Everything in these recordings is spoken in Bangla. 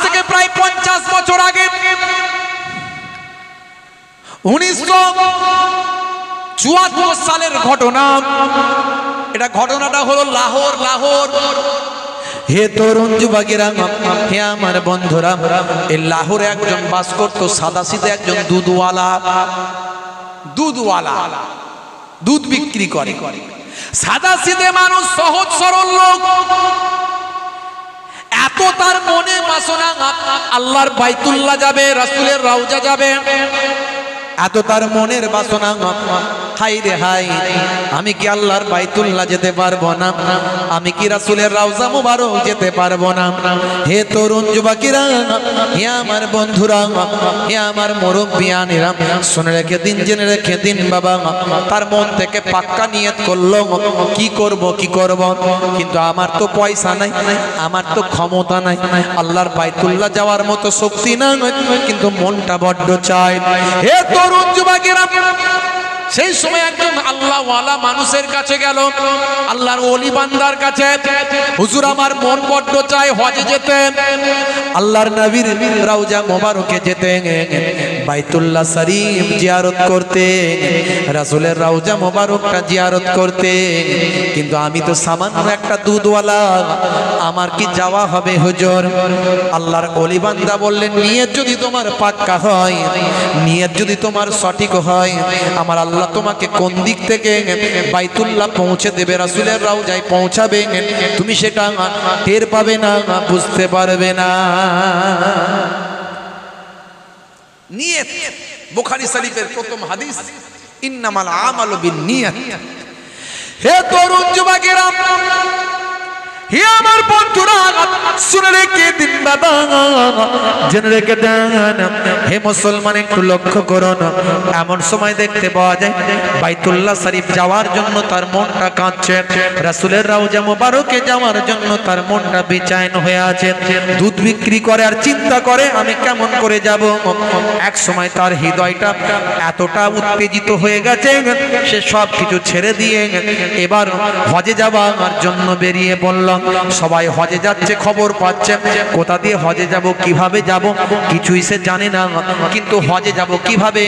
থেকে প্রায় 50 বছর আগে 1974 সালের ঘটনা। এটা ঘটনাটা হলো লাহোর। হে তরুণ যুবকেরা, হে আমার বন্ধুরা, এই লাহোরে একজন বাস করতো সাদাসিধে একজন দুধওয়ালা, দুধ বিক্রি করে। সাদাসিধে মানুষ, সহজ সরল লোক। এত তার মনে বাসনা আল্লাহর বাইতুল্লাহ যাবে, রাসূলের রওজা যাবে, এত তার মনের বাসনা। হাই রে হাই, আমি কি আল্লাহর বাইতুল্লাহ যেতে পারবো না? আমি কি রাসূলের রওজা মুবারক যেতে পারবো না? হে তরুণ যুবকেরা, হে আমার বন্ধুরা, হে আমার মুরব্বিয়ানেরা, শুনে রেখে দিন, জেনে রেখে দিন বাবা। তার মন থেকে পাক্কা নিয়ত করলো, কি করব। কিন্তু আমার তো পয়সা নাই, আমার তো ক্ষমতা নাই, আল্লাহর বাইতুল্লাহ যাওয়ার মতো শক্তি না, কিন্তু মনটা বড্ড চায়। হে তরুণ যুবকেরা, সেই সময় একজন আল্লাহওয়ালা মানুষের কাছে গেল, আল্লাহর ওলি বান্দার কাছে। হুজুর, আমার মন বড্ড চায় হজে যেতে, আল্লাহর নবীর রওজা মোবারকে যেতে, বাইতুল্লাহ শরীফ জিয়ারত করতে, রাসূলের রওজা মোবারকটা জিয়ারত করতে, কিন্তু আমি তো সামান্য একটা দুধওয়ালা, আমার কি যাওয়া হবে হুজুর? আল্লাহর ওলি বান্দা বললেন, নিয়ত যদি তোমার পাক্কা হয়, নিয়ত যদি তোমার সঠিক হয়, আমার আল্লাহ তোমাকে কোন দিক থেকে বাইতুল্লাহ পৌঁছে দেবে, রাসূলের রওজায় পৌঁছাবে, তুমি সেটা টের পাবে না, বুঝতে পারবে না। নিয়ত, বুখারী শরীফের প্রথম হাদিস, ইন্নামাল আমালু বিন্নিয়াত। হে তরুণ যুবকেরা, হে আমার বন্ধুরা, শুনে রেখে দিন বাবা, জেনে রেখে দেন। হে মুসলমান, একটু লক্ষ্য করুন। এমন সময় দেখতে পাওয়া যায় বাইতুল্লাহ শরীফ যাওয়ার জন্য তার মনটা কাঁদছে, রাসূলের রওজা মোবারকে যাওয়ার জন্য তার মনটা বেচैन হয়ে আছে। দুধ বিক্রি করে আর চিন্তা করে আমি কেমন করে যাব। এক সময় তার হৃদয়টা এতটা উত্তেজিত হয়ে গেছে, সে সব কিছু ছেড়ে দিয়ে এবার হজে যাওয়ার জন্য বেরিয়ে পড়ল। সবাই হজে যাচ্ছে, খবর পাচ্ছে, কোথা দিয়ে হজে যাব, কিভাবে যাব, কিছুই সে জানে না, কিন্তু হজে যাব কিভাবে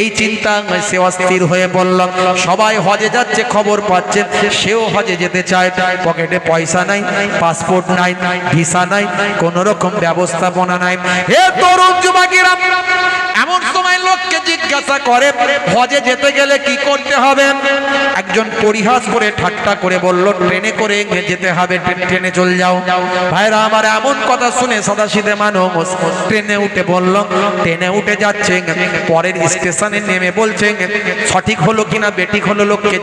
এই চিন্তা সে অস্থির হয়ে পড়ল। সবাই হজে যাচ্ছে, খবর পাচ্ছে, সেও হজে যেতে চায়, পকেটে পয়সা নাই, পাসপোর্ট নাই, ভিসা নাই, কোন রকম ব্যবস্থাপনা নাই। হে তরুণ যুবকেরা, এমন সময় লোককে জিজ্ঞাসা করে, হজে যেতে গেলে কি করতে হবে? একজন পরিহাস করে ঠাট্টা করে বলল, ট্রেনে করে যেতে হবে, ট্রেনে চলে যাও। ভাইরা আমার, এমন কথা শুনে সাদাসিধে মানুষ ট্রেনে উঠে বলল, ট্রেনে উঠে যাচ্ছে, পরের স্টেশনে নেমে বলছে সঠিক হলো কিনা বেঠিক হলো লোককে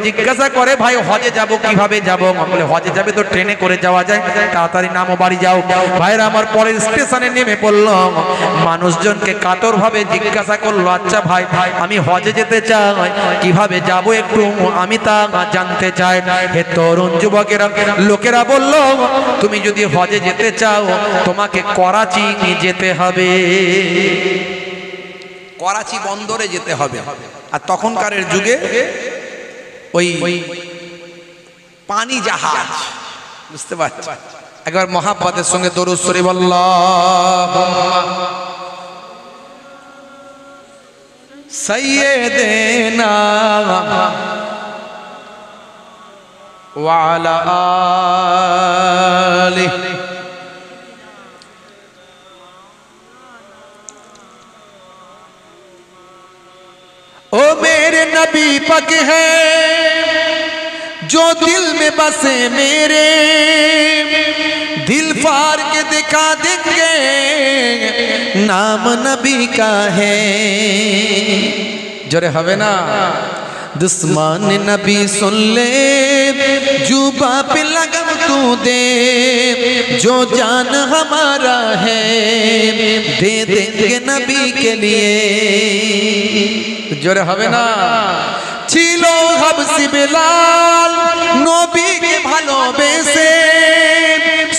জিজ্ঞাসা করে, ভাই হজে যাব কিভাবে যাব? বলে, হজে যাবে তো ট্রেনে করে যাওয়া যায়, তাড়াতাড়ি নামো, বাড়ি যাও। ভাইরা আমার, পরের স্টেশনে নেমে পড়ল, মানুষজনকে কাতর ভাবে জিজ্ঞাসা করলো, আচ্ছা ভাই, আমি হজে যেতে চাই, কিভাবে যাব একটু আমি তা জানতে চাই। হে তরুণ যুবকেরা, লোকেরা বলল, তুমি যদি হজে যেতে চাও, তোমাকে করাচি যেতে হবে, করাচি বন্দরে যেতে হবে। আর তখনকারের যুগে ওই পানি জাহাজ, বুঝতে পারছি। একবার মহাব্বতের সঙ্গে দরুদ শরীফ আল্লাহুম্মা সাইয়্যিদিনা ওয়া আলা আলিহি। ओ मेरे नबी पक है जो दिल में बसे मेरे, दिल फाड़ के दिखा देंगे नाम नबी का है। जोरे हवे ना, दुश्मन नबी सुन ले, जुबा पे लगम तू दे, जो जान हमारा है दे देंगे नबी के लिए। जोरे हवे ना, छिलो हबसी बिलाल नबी के ভালোবেসে,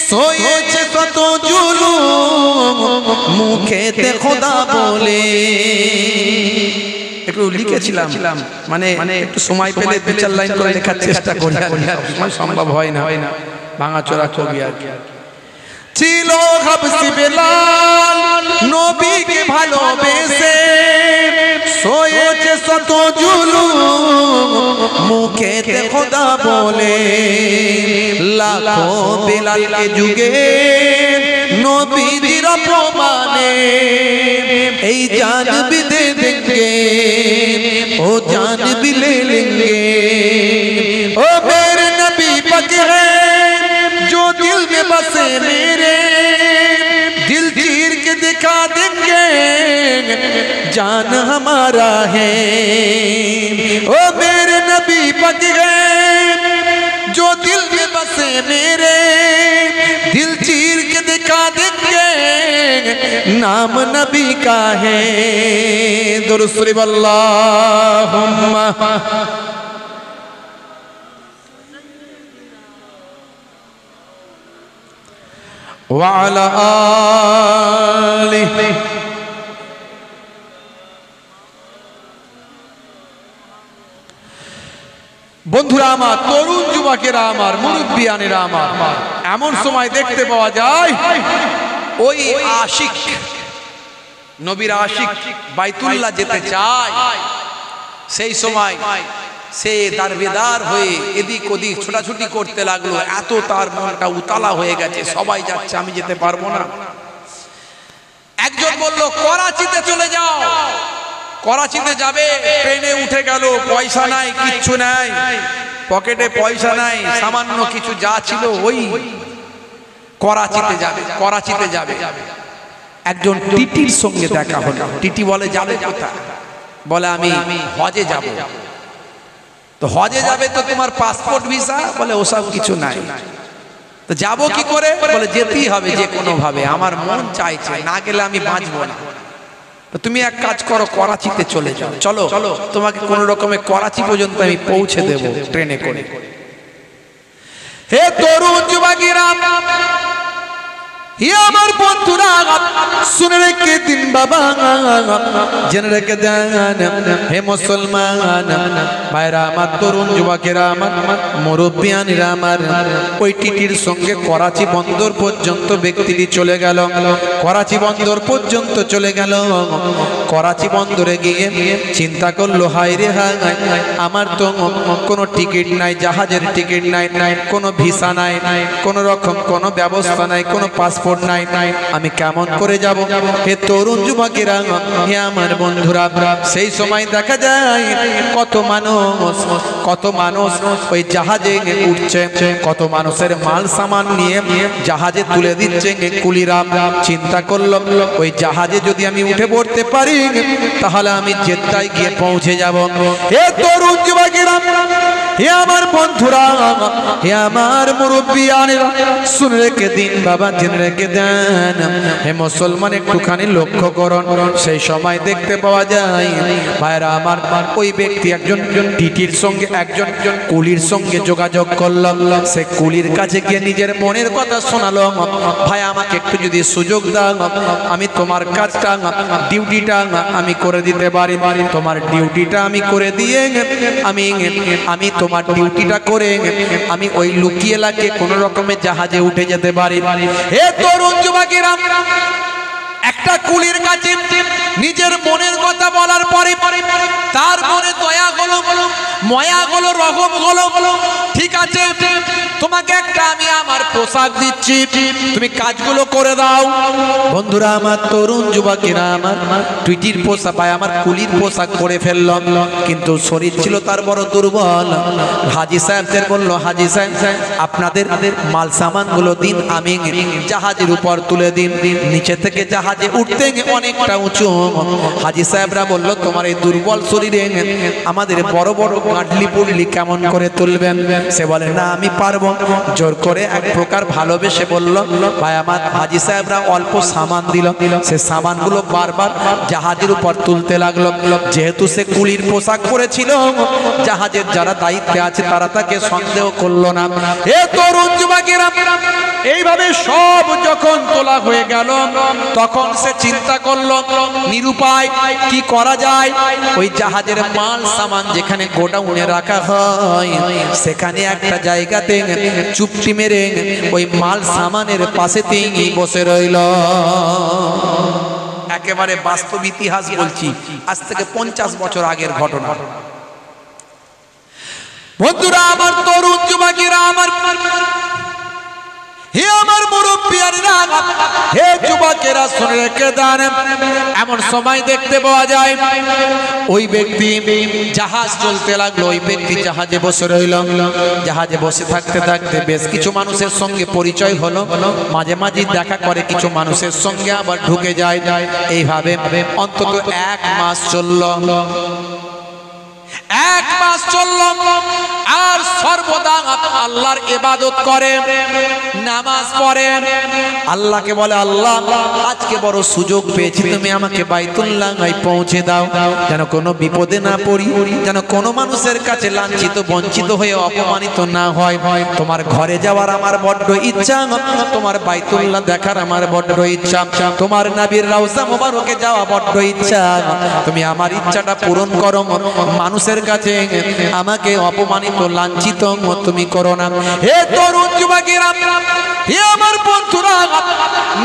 सोएছে কত জুলুম মুখেতে খোদা বলে। একটু লিখেছিলাম, মানে একটু সময় পেলে দু চার লাইন করে লেখার চেষ্টা করি, সময় সম্ভব হয় না, ভাঙাচোরা কবি আর কি। ছিল হাবশি বেলাল নবীকে ভালোবেসে সয়েছে শত জুলুম মুখেতে খোদা বলে লাখো বেলালকে যুগে নবীর অপমানে এই জান भी दे देंगे ओ जान भी ले लेंगे ओ मेरे नबी पक है जो दिल में बसे मेरे दिल चीर के दिखा देंगे जान हमारा है ओ मेरे नबी पक है जो दिल में बसे मेरे दिल चीर के दिखा देंगे नाम नबी का है दुरूद शरीफ अल्लाहुम्मा व अला आलिहि বন্ধুরা আমার তরুণ যুবকেরা আমার মুরব্বিয়ানেরা আমার এমন সময় দেখতে পাওয়া যায় ওই আশিক নবীর আশিক বাইতুল্লাহ যেতে চায় সেই সময় সে দারবেদার হয়ে এদিক ওদিক ছোটাছুটি করতে লাগলো এত তার মনটা উতালা হয়ে গেছে সবাই যাচ্ছে আমি যেতে পারবো না একজন বলল করাচিতে চলে যাও করাচিতে যাবে ট্রেনে উঠে গেল পয়সা নাই কিচ্ছু নাই পকেটে পয়সা নাই সামান্য কিছু যা ছিল ওই করাচিতে যাবে একজন টিটির সঙ্গে দেখা হলো টিটি বলে যাবে কোথায় বলে আমি হজে যাব তো হজে যাবে তো তোমার পাসপোর্ট ভিসা বলে ওসব কিছু নাই তো যাবো কি করে বলে যেতেই হবে যে কোনো ভাবে আমার মন চাইছে না গেলে আমি বাঁচবো না তো তুমি এক কাজ করো করাচিতে চলে যাও চলো তোমাকে কোন রকমে করাচি পর্যন্ত আমি পৌঁছে দেব ট্রেনে করে হে তরুণ যুবকেরা ये আমার বন্ধুরা শুনে রেখে দিন বাবা জেনে রেখে দেন হে মুসলমান ভাইরা আমার তরুণ যুবকেরা আমার মুরব্বিয়ানেরা আমার ওই টিটির সঙ্গে করাচি বন্দর পর্যন্ত ব্যক্তিটি চলে গেল করাচি বন্দর পর্যন্ত চলে গেল করাচি বন্দরে গিয়ে চিন্তা করলো হায় রে হায় আমার তো কোনো টিকিট নাই জাহাজের টিকিট নাই কোনো ভিসা নাই কোনো রকম কোনো ব্যবস্থা নাই কোনো পাসপোর্ট নাই আমি কেমন করে যাব হে তরুণ যুবকেরা হে আমার বন্ধুরা সেই সময় দেখা যায় কত মানুষ ওই জাহাজে উঠছে কত মানুষের মাল সামান নিয়ে জাহাজে তুলে দিচ্ছে কুলিরা চিন্তা করলাম ওই জাহাজে যদি আমি উঠে পড়তে পারি তাহলে আমি জেদ্দায় গিয়ে পৌঁছে যাব হে তরুণ যুবকেরা হে আমার বন্ধুরা হে আমার মুরব্বিয়ানেরা শুনে রেখে দিন বাবা জেনে রেখে দেন হে মুসলমান একটুখানি লক্ষ্য করুন সেই সময় দেখতে পাওয়া যায় ভাইরা আমার ওই ব্যক্তি একজন টিটির সঙ্গে একজন কুলির সঙ্গে যোগাযোগ করল সে কুলির কাছে গিয়ে নিজের মনের কথা শোনালো ভাই আমাকে একটু যদি সুযোগ দাও আমি তোমার কাজটা ডিউটিটা আমি করে দিতে পারি তোমার ডিউটিটা আমি করে দিয়ে আমি তোমার ডিউটিটা করে আমি ওই লুকিয়ে লাগে কোন রকমের জাহাজে উঠে যেতে পারি হে তরুণ যুবকেরা একটা কুলির কাছে নিজের মনের কথা বলার পরে তার মনে দয়া হলো মায়া হলো রহম হলো ঠিক আছে তোমাকে একটা আমি আমার পোশাক দিচ্ছি তুমি কাজগুলো করে দাও বন্ধুরা আমার তরুণ যুবকেরা আমার টুইটির পোশাক পায় আমার কুলির পোশাক পরে ফেললাম কিন্তু শরীর ছিল তার বড় দুর্বল হাজী সাহেবদের বলল হাজী সাহেব আপনাদের মাল সামানগুলো দিন আমি জাহাজের উপর তুলে দিন নিচে থেকে জাহাজে উঠতে অনেকটা উঁচু হাজী সাহেবরা বলল তোমার এই দুর্বল শরীরে আমাদের বড় বড় গাঁটলি পুডলি কেমন করে তুলবেন সে বলে না আমি পারবো জোর করে এক প্রকার ভালোবেসে বলল ভাই আমার হাজী সাহেবরা অল্প সামান দিল সে সামানগুলো বারবার জাহাজের উপর তুলতে লাগলো যেহেতু সে কুলির পোশাক পরেছিল জাহাজের যারা দায়িত্বে আছে তারা তাকে সন্দেহ করলো না এ তরুণ যুবকেরা এইভাবে সব যখন তোলা হয়ে গেল তখন সে চিন্তা করলো নিরুপায় কি করা যায় ওই জাহাজের মাল সামান যেখানে গোডাউনে রাখা হয় সেখানে একটা জায়গাতে চুপটি মেরে ওই মাল সামানের পাশে তিনি বসে রইল। একেবারে বাস্তব ইতিহাস বলছি, আজ থেকে 50 বছর আগের ঘটনা। বন্ধুরা আমার, তরুণ যুবকেরা আমার, হে আমার মুরব্বিয়ারা, হে যুবকেরা শুনে রেখে দেন, এমন সময় দেখতে পাওয়া যায় ওই ব্যক্তি জাহাজ চলতে লাগলো, ওই ব্যক্তি জাহাজে বসে রইল। জাহাজে বসে থাকতে থাকতে বেশ কিছু মানুষের সঙ্গে পরিচয় হলো, মাঝে মাঝে দেখা করে কিছু মানুষের সঙ্গে আবার ঢুকে যায়। এইভাবে অন্তত 1 মাস চলল। 1 মাস চলল, আর সর্বদা আল্লাহর ইবাদত করে, নামাজ পড়ে, আল্লাহকে বলে আল্লাহ আজকে বড় সুযোগ পেয়েছি, তুমি আমাকে বাইতুল্লাহে পৌঁছে দাও, যেন কোনো বিপদে না পড়ি, যেন কোনো মানুষের কাছে লাঞ্ছিত বঞ্চিত হয়ে অপমানিত না হয়। তোমার ঘরে যাওয়ার আমার বড্ড ইচ্ছা, তোমার বাইতুল্লাহ দেখার আমার বড্ড ইচ্ছা, তোমার নবীর রওজা মুবারকে যাওয়া বড্ড ইচ্ছা, তুমি আমার ইচ্ছাটা পূরণ করো, মানুষের কাছে আমাকে অপমানিত লাঞ্ছিত তুমি করো না। হে তরুণ যুবকেরা, হে আমার বন্ধুরা,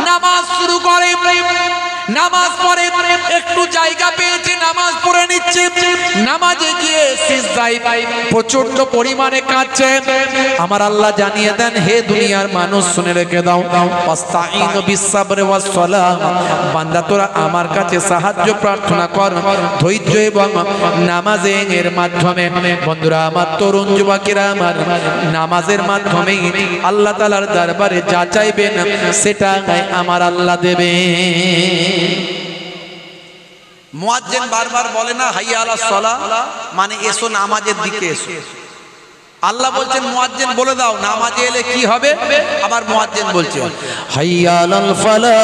নামাজ শুরু করে, নামাজ পড়ে, একটু জায়গা পেয়েছে নামাজ পড়ে নিচ্ছে। নামাজে গিয়ে সিজদায় প্রচন্ড পরিমাণে কাঁদছে। আমার আল্লাহ জানিয়ে দেন, হে দুনিয়ার মানুষ শুনে রেখে দাও, আস্তাঈনু বিস-সাবরি ওয়াস-সালাহ, বান্দা তোরা আমার কাছে সাহায্য প্রার্থনা কর ধৈর্য এবং নামাজের মাধ্যমে। বন্ধুরা আমার, তরুণ যুবকেরা আমার, নামাজের মাধ্যমে আল্লাহ তাআলার দরবারে যা চাইবেন সেটা আমার আল্লাহ দেবে। মুয়াজ্জিন বারবার বলে না হাইয়া আলাস সালাহ, মানে এসো নামাজের দিকে এসো। আল্লাহ বলছেন মুয়াজ্জিন বলে দাও নামাজে এলে কি হবে, আবার মুয়াজ্জিন বলছে হাইয়া আলাল ফালাহ,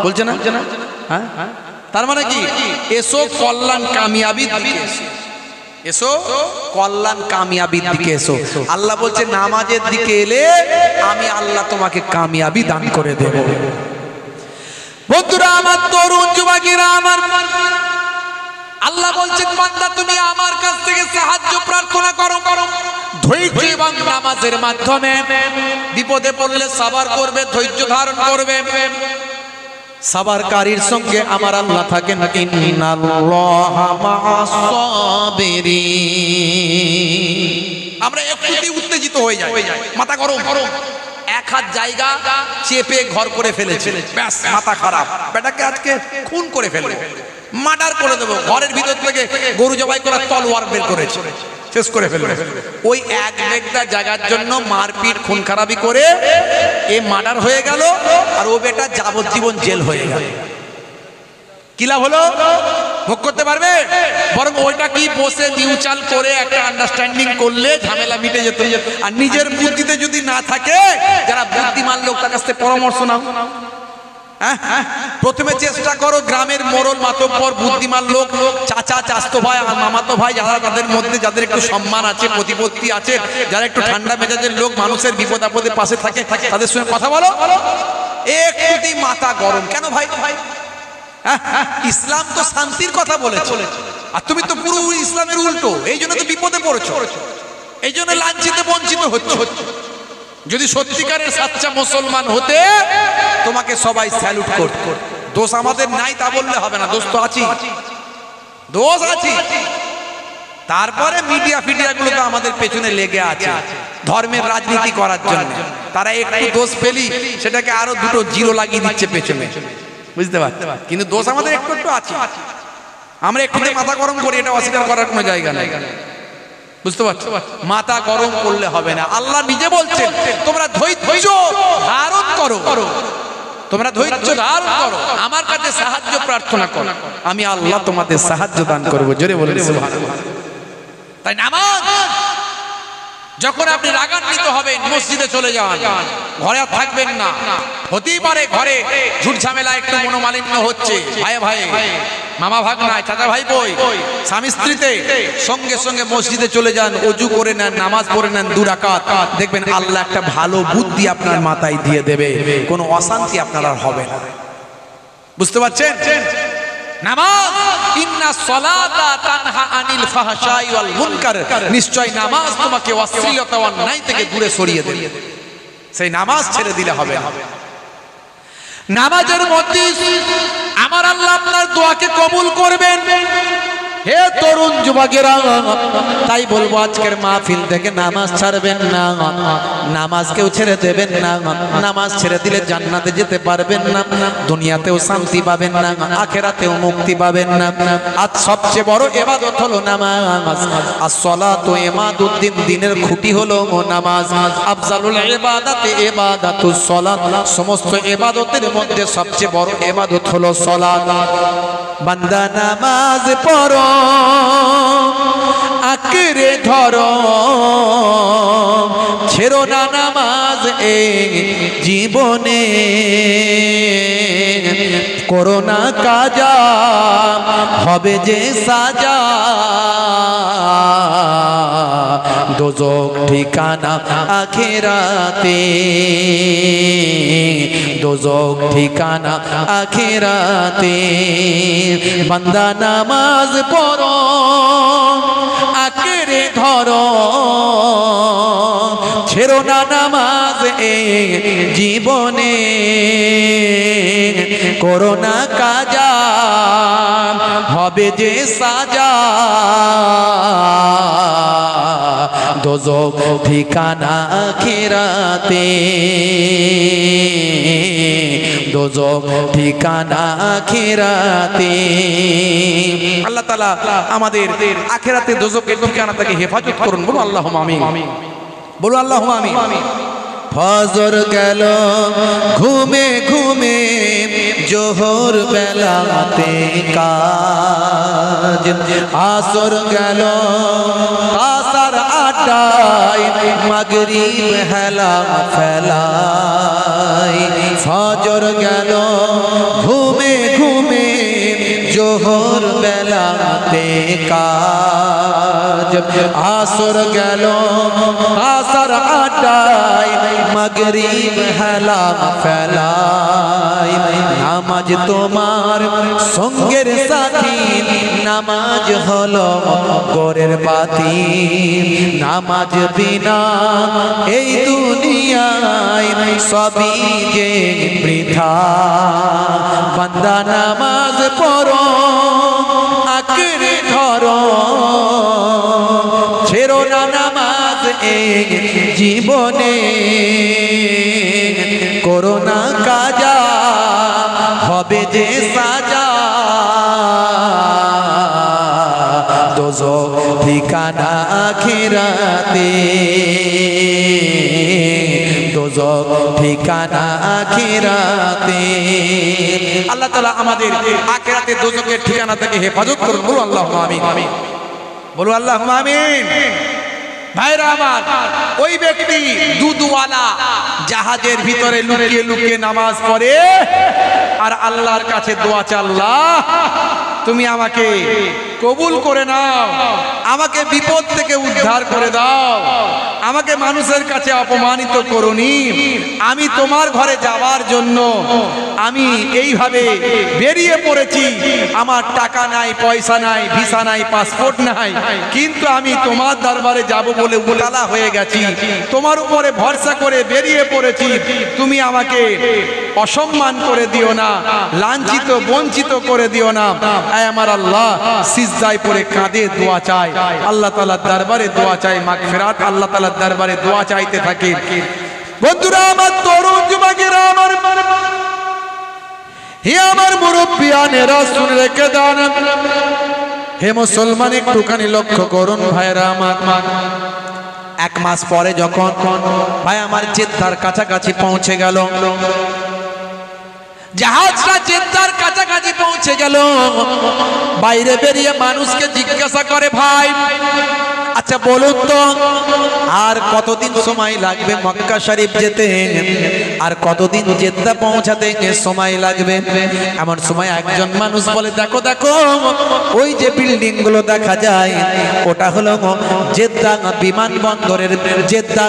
বলছে না? হ্যাঁ, তার মানে কি এসো কল্যাণ কামিয়াবির দিকে এসো, এসো কল্যাণ কামিয়াবির দিকে এসো। আল্লাহ বলছে নামাজের দিকে এলে আমি আল্লাহ তোমাকে কামিয়াবি দান করে দেব। বন্ধুরা আমার, তরুণ যুবকেরা আমার, আল্লাহ বলছেন বান্দা তুমি আমার কাছ থেকে সাহায্য প্রার্থনা করো, ধৈর্য এবং নামাজের মাধ্যমে বিপদে পড়লে সবর করবে, ধৈর্য ধারণ করবে। সাবারকারীর সঙ্গে আমার আল্লাহ থাকেন, ইন্নাল্লাহা মা'আস সাবিরিন। আমরা একটুতেই উত্তেজিত হয়ে যাই, মাথা গরম, এক হাত জায়গা চেপে ঘর করে ফেলেছে, ব্যাস মাথা খারাপ, বেটাকে আজকে খুন করে ফেলবো, মার্ডার করে দেবো, ঘরের ভিতর থেকে গরু জবাই করার তলোয়ার বের করেছে, শেষ করে ফেলবে। ওই এক বেগটা জায়গার জন্য মারপিট খুন খারাপি করে এ মার্ডার হয়ে গেল, আর ও বেটা যাবজ্জীবন জেল হয়ে গেল। কি লাভ হলো? ভোগ করতে পারবে? বরং ওইটা কি বসে নিউচাল করে একটা আন্ডারস্ট্যান্ডিং করলে ঝামেলা মিটে যেত। আর নিজের বুদ্ধিতে যদি না থাকে, যারা বুদ্ধিমান লোক তার কাছ থেকে পরামর্শ নাও। প্রথমে চেষ্টা করো গ্রামের মোড়ল মাতব্বর বুদ্ধিমান লোক, চাচা চাচতো ভাই আর মামাতো ভাই, যারা তাদের মধ্যে যাদের একটু সম্মান আছে, প্রতিপত্তি আছে, যারা একটু ঠান্ডা মেজাজের লোক, মানুষের বিপদ আপদের পাশে থাকে, তাদের সঙ্গে কথা বলো। একটুতেই মাথা গরম কেন ভাই? ইসলাম তো শান্তির কথা বলেছে, আর তুমি তো পুরো ইসলামের উল্টো, এই জন্য তো বিপদে পড়েছো, এই জন্য লাঞ্ছিত বঞ্চিত হচ্ছে। যদি সত্যিকারের সাচ্চা মুসলমান হতে তোমাকে সবাই স্যালুট করত। দোষ আমাদের নাই তা বললে হবে না, দোষ তো আছি, দোষ আছি। তারপরে মিডিয়া ফিডিয়া গুলো তো আমাদের পেছনে লেগে আছে ধর্মের রাজনীতি করার জন্য। তারা একটু দোষ পেলি সেটাকে আরো দুটো জিরো লাগিয়ে দিচ্ছে পেছনে, বুঝতে পারছো? কিন্তু দোষ আমাদের একটু একটু আছে, আমরা একটু মাথা গরম করি, এটা অস্বীকার করার কোনো জায়গা নেই, বুঝতে পারছো? মাথা গরম করলে হবে না। আল্লাহ নিজে বলছেন তোমরা ধৈর্য ধারণ করো, তোমরা ধৈর্য ধারণ করো, আমার কাছে সাহায্য প্রার্থনা করো, আমি আল্লাহ তোমাদের সাহায্য দান করবো। জোরে বলে সুবহানাল্লাহ। তাই নামাজ যখন আপনি রাগান্বিত হবেন মসজিদে চলে যান, ঘরে আর থাকবেন না। হতেই পারে ঘরে ঝুট ঝামেলা, একটু মনোমালিন্য হচ্ছে, ভাই ভাই, মামা ভাগনায়, চাচা ভাই বই, স্বামী স্ত্রীতে, সঙ্গে সঙ্গে মসজিদে চলে যান, ওযু করে নেন, নামাজ পড়ে নেন 2 রাকাত, দেখবেন আল্লাহ একটা ভালো বুদ্ধি আপনার মাথায় দিয়ে দেবে, কোনো অশান্তি আপনার আর হবে না। বুঝতে পারছেন? নামাজ ইন্না সলাতা তানহা আনিল ফাহশাই ওয়াল মুনকার, নিশ্চয় নামাজ তোমাকে অশ্লীলতা ও অন্যায় থেকে দূরে সরিয়ে দেবে। সেই নামাজ ছেড়ে দিলে হবে না। নামাজের মধ্যে আমার আল্লাহ আপনার দোয়াকে কবুল করবেন। হে তরুণ যুবকেরা, তাই বলবো আজকের মাহফিল থেকে নামাজ ছাড়বেন না, নামাজ কেউ ছেড়ে দেবেন না। নামাজ ছেড়ে দিলে জান্নাতে যেতে পারবেন না, দুনিয়াতেও শান্তি পাবেন না, আখিরাতেও মুক্তি পাবেন না। আজ সবচেয়ে বড় ইবাদত হলো নামাজ। as-salatu ইমাদুদ্দিন, দিনের খুঁটি হলো নামাজ। আফজালুল ইবাদাতি ইবাদাতুস সালাত, সমস্ত ইবাদতের মধ্যে সবচেয়ে বড় ইবাদত হলো সালাত। বান্দা নামাজ পড়ো, আঁকড়ে ধরো, ছেড়ো না নামাজ এই জীবনে, করো না কাজা হবে যে সাজা, দোজখ ঠিকানা আখিরাতে, দোজখ ঠিকানা আখিরাতে। বান্দা নামাজ পড়ো, আঁকড়ে ধরো, ছেড়ো না নামাজ এই জীবনে, করো না কাজা হবে যে সাজা, দোজখ ঠিকানা আখিরাতে, দোজখ ঠিকানা আখিরাতে। আল্লাহ তাআলা আমাদের আখিরাতে দোজখের ঠিকানা থেকে হেফাজত করুন। বলুন আল্লাহুম্মা আমিন, বলুন আল্লাহুম্মা আমিন। ফজর গেল ঘুমে ঘুমে, জোহর বেলাতে কাজ, আসর গেল আসর আটায়, মাগরিব হেলা ফেলাই। ফজর গেল ঘুমে ঘুমে, জোহর বেলাতে কাজ, আসর গেল আসর আটায়, মাগরিব হেলা ফেলাই। নামাজ তোমার সঙ্গের সাথী, নামাজ হলো গোরের বাতি, নামাজ বিনা এই দুনিয়ায় সবই যে বৃথা। বান্দা নামাজ পড়ো, আঁকড়ে ধরো, ছেড়ো না নামাজ এই জীবনে, করো না কাজা হবে যে সাজা, দোজখ ঠিকানা আখিরাতে, দোজখ ঠিকানা আখিরাতে। আল্লাহ তাআলা আমাদের আখিরাতে দোজখের ঠিকানা থেকে হেফাজত করুন। বলুন আল্লাহুম্মা আমিন, বলুন আল্লাহুম্মা আমিন। ভাইরা আমার, ওই ব্যক্তি দুধওয়ালা জাহাজের ভিতরে লুকিয়ে লুকিয়ে নামাজ পড়ে আর আল্লাহর কাছে দোয়া চায়, আল্লাহ তুমি আমাকে কবুল করে নাও, আমাকে বিপদ থেকে উদ্ধার করে দাও, আমাকে মানুষের কাছে অপমানিত করোনি, আমি তোমার ঘরে যাওয়ার জন্য আমি এইভাবে বেরিয়ে পড়েছি, আমার টাকা নাই, পয়সা নাই, ভিসা নাই, পাসপোর্ট নাই, কিন্তু আমি তোমার দরবারে যাব বলে উতালা হয়ে গেছি, তোমার উপরে ভরসা করে বেরিয়ে পড়েছি, তুমি আমাকে অসম্মান করে দিও না, লাঞ্ছিত বঞ্চিত করে দিও না। আয় আমার আল্লাহ, সিজদায় পড়ে কাঁদে দোয়া চায়, আল্লাহ তাআলার দরবারে দোয়া চায় মাগফিরাত, আল্লাহ তাআলার দরবারে দোয়া চাইতে থাকে। বন্ধুরা আমার, তরুণ যুবকেরা আমার, হে আমার মুরব্বিয়ানেরা শুনে রেখে দেন, হে মুসলমান একটুখানি লক্ষ্য করুন ভাইরা আমার। এক মাস পরে যখন ভাই আমার জেদ্দার কাছাকাছি পৌঁছে গেল, জাহাজটা জেদ্দার কাছাকাছি পৌঁছে গেল, বাইরে বেরিয়ে মানুষকে জিজ্ঞাসা করে, ভাই আচ্ছা বলুন তো আর কতদিন সময় লাগবে মক্কা শরীফ যেতে, আর কতদিন জেদ্দা পৌঁছাতে সময় লাগবে? এমন সময় একজন মানুষ বলে, দেখো দেখো ওই যে বিল্ডিং গুলো দেখা যায়, ওটা হলো জেদ্দা বিমানবন্দরের, জেদ্দা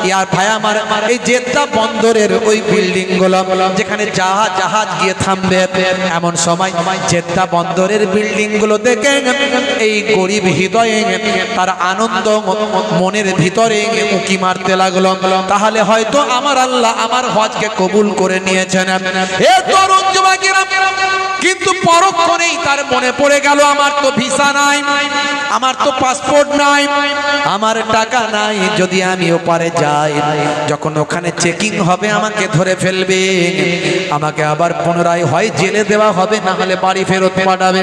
ইয়ার ভাই আমার এই জেদ্দা বন্দরের ওই বিল্ডিং গুলো, যেখানে জাহাজ গিয়ে থামবে। এমন সময় জেদ্দা বন্দরের বিল্ডিং গুলো দেখে এই গরিব হৃদয়ে তার আনন্দ মনের ভিতরে উঁকি মারতে লাগলো, তাহলে হয়তো আমার আল্লাহ আমার হজকে কবুল করে নিয়েছেন। হে তরুণ যুবকেরা, কিন্তু পরক্ষণেই তার মনে পড়ে গেল আমার তো ভিসা নাই, আমার তো পাসপোর্ট নাই, আমার টাকা নাই, যদি আমি ওপারে যাই যখন ওখানে চেকিং হবে আমাকে ধরে ফেলবে, আমাকে আবার পুনরায় হয় জেলে দেওয়া হবে, না হলে বাড়ি ফেরত পাঠাবে,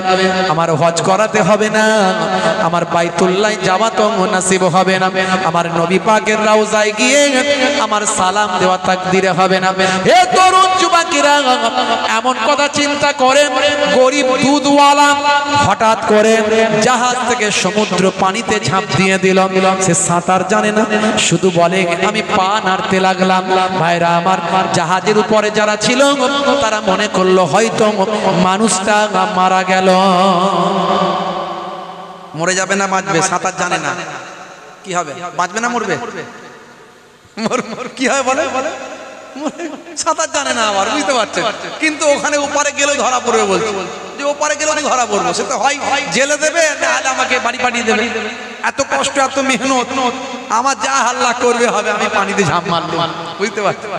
আমার হজ করাতে হবে না, আমার বাইতুল্লাহ যাওয়া তো নসিব হবে না, আমার নবী পাকের রওজায় গিয়ে আমার সালাম দেওয়া তাকদিরে হবে না। হে তরুণ যুবকেরা, এমন কথা চিন্তা করে গরিব দুধওয়ালা হঠাৎ করে জাহাজ থেকে সমুদ্র পানিতে ঝাঁপ দিয়ে দিল। সে সাঁতার জানে না, শুধু বলে আমি পা নাড়তে লাগলাম। ভাইরা আমার, জাহাজের উপরে যারা ছিল তারা মনে করলো হয়তো মানুষটা মারা গেল। মরে যাবে না বাঁচবে, সাঁতার জানে না, কি হবে? বাঁচবে না মরবে? কি হবে বলে? সাঁতার জানে না আবার, বুঝতে পারছেন? কিন্তু ওখানে ওপারে গেলেও ধরা পড়বে, বলছে যে ওপারে গেলেও ধরা পড়বো, সে তো হয় জেলে দেবে, নাহলে আমাকে বাড়ি পাঠিয়ে দেবে। এত কষ্ট, এত মেহনত, আমার যা হাল্লা করবে হবে, আমি পানিতে ঝাঁপ মারলাম, বুঝতে পারছেন?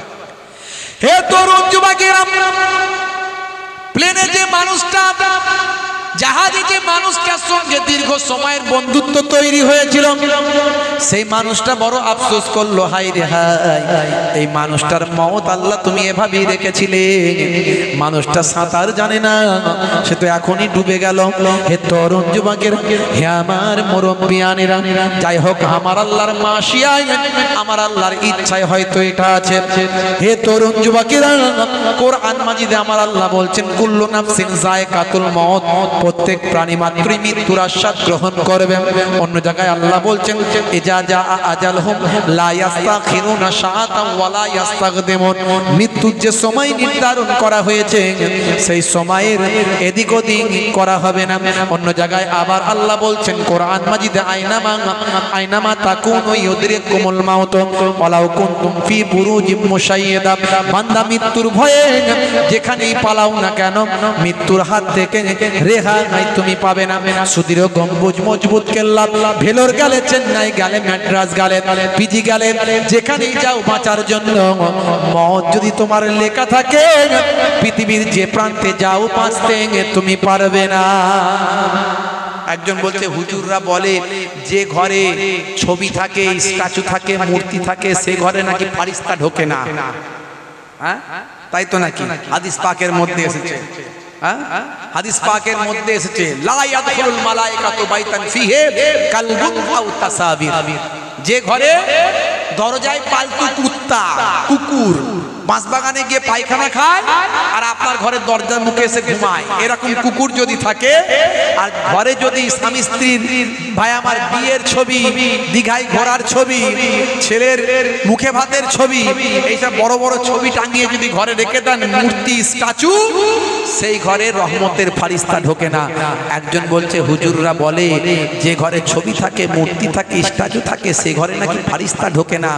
হে তরুণ যুবকেরা, প্লেনে যে মানুষটা, জাহাজে যে মানুষটার সঙ্গে দীর্ঘ সময়ের বন্ধুত্ব তৈরি হয়েছিল, সেই মানুষটা বড় আফসোস করলো, হাই রে হাই, এই মানুষটার মওত আল্লাহ তুমি এভাবেই রেখেছিলে, মানুষটা সাঁতার জানে না, সে তো এখনই ডুবে গেল। হে তরুণ যুবকের, হে আমার মুরব্বিয়ানেরা, যাই হোক আমার আল্লাহর মাশিয়ায়, আমার আল্লাহর ইচ্ছায় হয়তো এটা আছে। হে তরুণ যুবকেরা, কোরআন মাজিদে আমার আল্লাহ বলছেন কুল্লু নাফসিন যায়কাতুল মউত, প্রত্যেক প্রাণী মাত্রই মৃত্যুর আস্বাদ গ্রহণ করবে। অন্য জায়গায় আল্লাহ বলছেন ইজা জা আজালহুম লা ইস্তাখিরুনা শাআতান ওয়া লা ইস্তাকদিমুন, মৃত্যুর যে সময় নির্ধারণ করা হয়েছে সেই সময়ের এদিক ওদিক করা হবে না। অন্য জায়গায় আবার আল্লাহ বলছেন কোরআন মাজিদে আইনামা তাকুনু ইউদরিকুমুল মাউত ওয়ালাউ কুনতুম ফি বুরুজিম মুশাইয়্যাদা, বান্দা মৃত্যুর ভয়ে যেখানেই পালাও না কেন মৃত্যুর হাত থেকে রেহাই তুমি পাবে না। সুদৃঢ় গম্বুজ মজবুত কেল্লা, ভেলোর গেলে, চেন্নাই গেলে, ম্যাড্রাস গেলে, পিজি গেলে, যেখানেই যাও বাঁচার জন্য মওত যদি তোমার লেখা থাকে, পৃথিবীর যে প্রান্তে যাও বাঁচতে তুমি পারবে না। একজন বলছে হুজুররা বলে যে ঘরে ছবি থাকে, স্ট্যাচু থাকে, মূর্তি থাকে, সে ঘরে নাকি ফারিস্তা ঢোকে না। হ্যাঁ, তাই তো নাকি? হাদিস পাকের মধ্যে এসেছে, হাদিস পাকের মধ্যে এসেছে লা ইয়াদখুলুল মালায়েকাতু বাইতান ফিহি কালবুন আও তাসাবির, যে ঘরে দরজায় পালতু কুত্তা, কুকুর বাঁশবাগানে গিয়ে পায়খানা খায় আর আপনার ঘরের দরজার মুখে এসে ঘুমায়, এরকম কুকুর যদি থাকে, আর ঘরে যদি স্বামী স্ত্রীর, ভাই আমার, বিয়ের ছবি, দীঘায় ঘোরার ছবি, ছেলের মুখে ভাতের ছবি, এইসব বড় বড় ছবি টাঙিয়ে যদি ঘরে রেখে দেন, মূর্তি, স্ট্যাচু, সেই ঘরে রহমতের ফারিস্তা ঢোকে না। একজন বলছে হুজুররা বলে যে ঘরে ছবি থাকে, মূর্তি থাকে, স্ট্যাচু থাকে, সেই ঘরে নাকি ফারিস্তা ঢোকে না।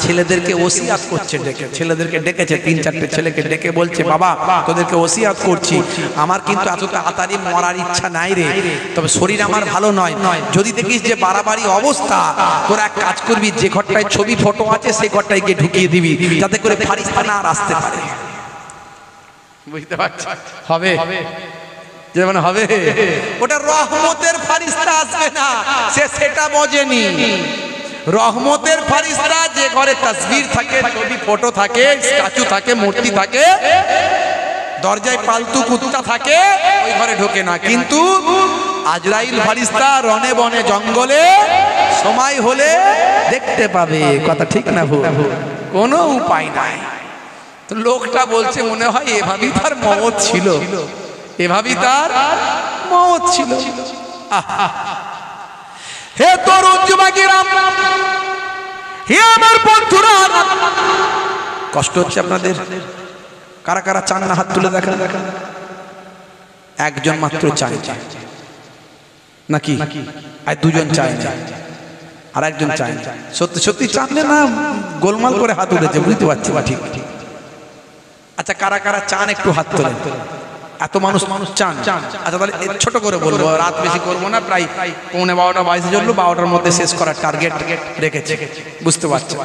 ছেলেদেরকে ওসিয়াত করছে, ছেলেদেরকে ডেকেছে, 3-4টে ছেলেকে ডেকে বলছে বাবা তোদেরকে ওসিয়াত করছি, আমার কিন্তু এত তাড়াতাড়ি মরার ইচ্ছা নাই রে, তবে শরীর আমার ভালো নয়, যদি দেখিস যে বাড়াবাড়ি অবস্থা, তোরা এক কাজ করবি, যে ঘরটায় ছবি ফটো আছে সেই ঘরটায় গিয়ে ঢুকিয়ে দিবি, যাতে করে ফারিস্তা না আসতে পারে। বুঝতে পারছি? হবে যেমন হবে, ওটা রহমতের ফারিস্তা আসবে না, সে সেটা বোঝেনি। রহমতের ফারিস্তা যে ঘরে তাসবির থাকে, ছবি ফটো থাকে, স্ট্যাচু থাকে, মূর্তি থাকে, দরজায় পালতু কুত্তা থাকে, ওই ঘরে ঢোকে না। কিন্তু আজরাইল ফারিস্তা রনে বনে জঙ্গলে সময় হলে দেখতে পাবে। কথা ঠিক না ভুল? কোনো উপায় নাই। তো লোকটা বলছে মনে হয় এভাবেই তার মওত ছিল, এভাবেই তার মওত ছিল। হে তরুণ যুবকেরা, হে আমার বন্ধুরা, কষ্ট হচ্ছে আপনাদের? কারা কারা চান না হাত তুলে দেখা? একজন মাত্র চায় নাকি? আর দুজন চায় না, আর একজন চায় না। সত্যি সত্যি চান না গোলমাল করে হাত উঠেছে, বুঝতে পারছি? ঠিক। আচ্ছা, কারা কারা চান একটু হাত তোলেন। এত মানুষ চান। আচ্ছা তাহলে ছোট করে বলবো, রাত বেশি করবো না, প্রায় 12:15 22 চললো, 12টার মধ্যে শেষ করার টার্গেট রেখেছে, বুঝতে পারছো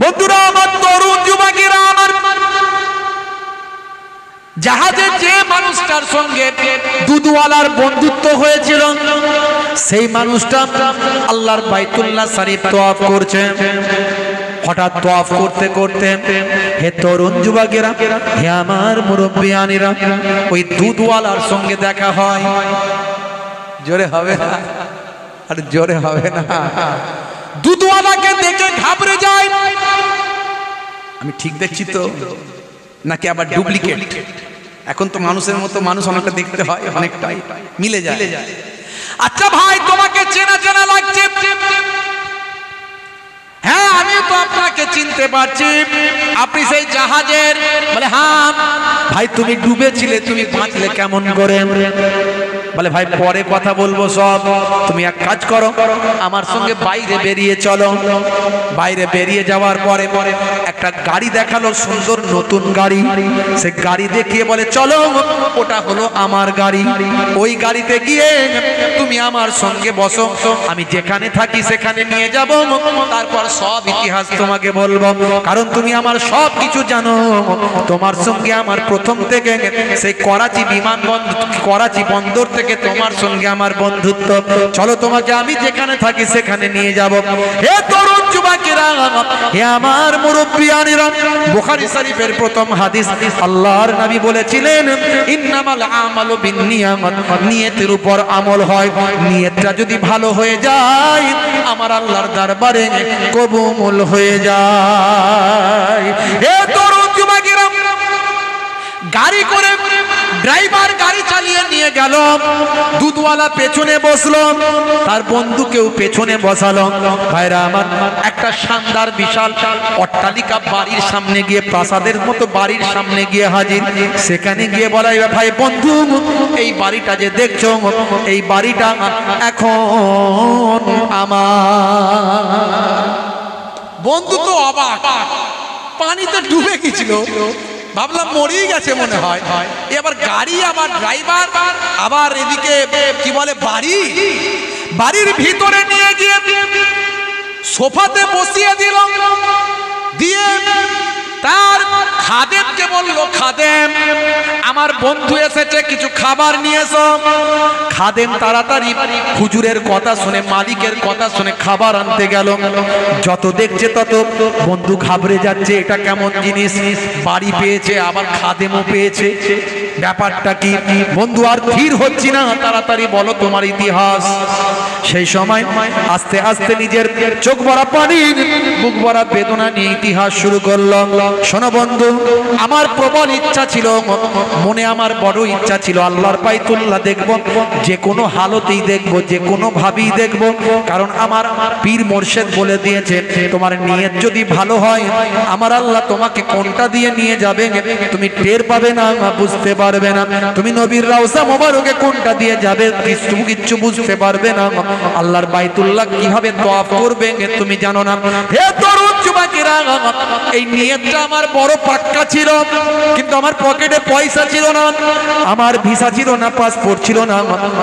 বন্ধুরা আমার, তরুণ যুবকেরা আমার, জাহাজে যে মানুষটার সঙ্গে দুধওয়ালার বন্ধুত্ব হয়েছিল সেই মানুষটা আল্লাহর বাইতুল্লাহ শরীফ তওয়াফ করছে। হঠাৎ তওয়াফ করতে করতে, হে তরুণ যুবকেরা, হে আমার মুরব্বিয়ানিরা, ওই দুধওয়ালার সঙ্গে দেখা হয়। জোরে হবে না, আর জোরে হবে না। দুধওয়ালাকে দেখে ঘাবড়ে যায়। আমি ঠিক দেখছি তো নাকি আবার ডুপ্লিকেট? এখন তো মানুষের মতো মানুষ অনেকটা দেখতে হয়, অনেকটাই মিলে যায়। আচ্ছা ভাই, তোমাকে চেনা চেনা লাগছে। হ্যাঁ, আমি তো আপনাকে চিনতে পারছি, আপনি সেই জাহাজের। বলে হ্যাঁ। ভাই তুমি ডুবেছিলে, তুমি বাঁচলে কেমন করে? বলে ভাই পরে কথা বলবো সব, তুমি এক কাজ করো, আমার সঙ্গে বাইরে বেরিয়ে চলো। বাইরে বেরিয়ে যাওয়ার পরে একটা গাড়ি দেখালো, সুন্দর নতুন গাড়ি। সে গাড়ি দেখিয়ে বলে চলো, ওটা হলো আমার গাড়ি। ওই গাড়িতে গিয়ে তুমি আমার সঙ্গে বসো, আমি যেখানে থাকি সেখানে নিয়ে যাব, তারপর সব ইতিহাস তোমাকে বলবো, কারণ তুমি আমার সব কিছু জানো। তোমার সঙ্গে আমার প্রথম থেকে সেই করাচি বিমানবন্দর, করাচি বন্দর থেকে তোমার সঙ্গে আমার বন্ধুত্ব। চলো, তোমাকে আমি যেখানে থাকি সেখানে নিয়ে যাব। হে তরুণ যুবকেরা, হে আমার মুরব্বিয়ানিরা, বুখারী শরীফের প্রথম হাদিস, আল্লাহর নবী বলেছিলেন ইন্নামাল আমালু বিন্নিয়াত, নিয়তের উপর আমল হয়। নিয়তটা যদি ভালো হয়ে যায়, আমার আল্লাহর দরবারে কবুল হয়ে যায়। হে তরুণ যুবকেরা, গাড়ি করে ড্রাইভার গাড়ি চালিয়ে নিয়ে গেল, দুধওয়ালা পেছনে বসলো, তার বন্ধুকেও পেছনে বসালো। ভাইরা আমার, একটা শানদার বিশাল অট্টালিকা বাড়ির সামনে গিয়ে, প্রাসাদের মতো বাড়ির সামনে গিয়ে হাজির। সেখানে গিয়ে বলা, ভাই বন্ধু, এই বাড়িটা যে দেখছো, এই বাড়িটা এখন আমার। বন্ধু তো অবাক, পানিতে ডুবে গেছিল, ভাবলাম মরেই গেছে মনে হয়। এবার গাড়ি, আবার ড্রাইভার, আবার এদিকে কি বলে বাড়ি, বাড়ির ভিতরে নিয়ে গিয়ে সোফাতে বসিয়ে দিল, দিয়ে তার খাদেমকে বলল, খাদেম আমার বন্ধু এসেছে, কিছু খাবার নিয়ে এসো। খাদেম তাড়াতাড়ি হুজুরের কথা শুনে, মালিকের কথা শুনে খাবার আনতে গেল। যত দেখছে তত বন্ধু ঘাবড়ে যাচ্ছে, এটা কেমন জিনিস, বাড়ি পেয়েছে আবার খাদেমও পেয়েছে, ব্যাপারটা কি? বন্ধু আর ধীর হচ্ছি না, তাড়াতাড়ি বলো তোমার ইতিহাস। সেই সময় আস্তে আস্তে নিজের চোখ ভরা পানি, বুক ভরা বেদনা নিয়ে ইতিহাস শুরু করলাম। শোনো বন্ধু, আমার প্রবল ইচ্ছা ছিল, মনে আমার বড় ইচ্ছা ছিল, আল্লাহর বাইতুল্লাহ দেখব, যে কোনো হালতেই দেখব, যে কোনো ভাবেই দেখব, কারণ আমার পীর মোর্শেদ বলে দিয়েছে, তোমার নিয়ত যদি ভালো হয়, আমার আল্লাহ তোমাকে কোনটা দিয়ে নিয়ে যাবে তুমি টের পাবে না, বুঝতে পারবে না। তুমি নবীর রওজা মোবারকে কোনটা দিয়ে যাবে কিচ্ছু বুঝতে পারবে না। আল্লাহর বাইতুল্লাহ কিভাবে তওয়াফ করবে তুমি জানো না। হে তরুণ যুবকেরা, এই নিয়তটা আমার বড় পাক্কা ছিল, কিন্তু আমার পকেটে পয়সা ছিল না, আমার ভিসা ছিল না, পাসপোর্ট ছিল না,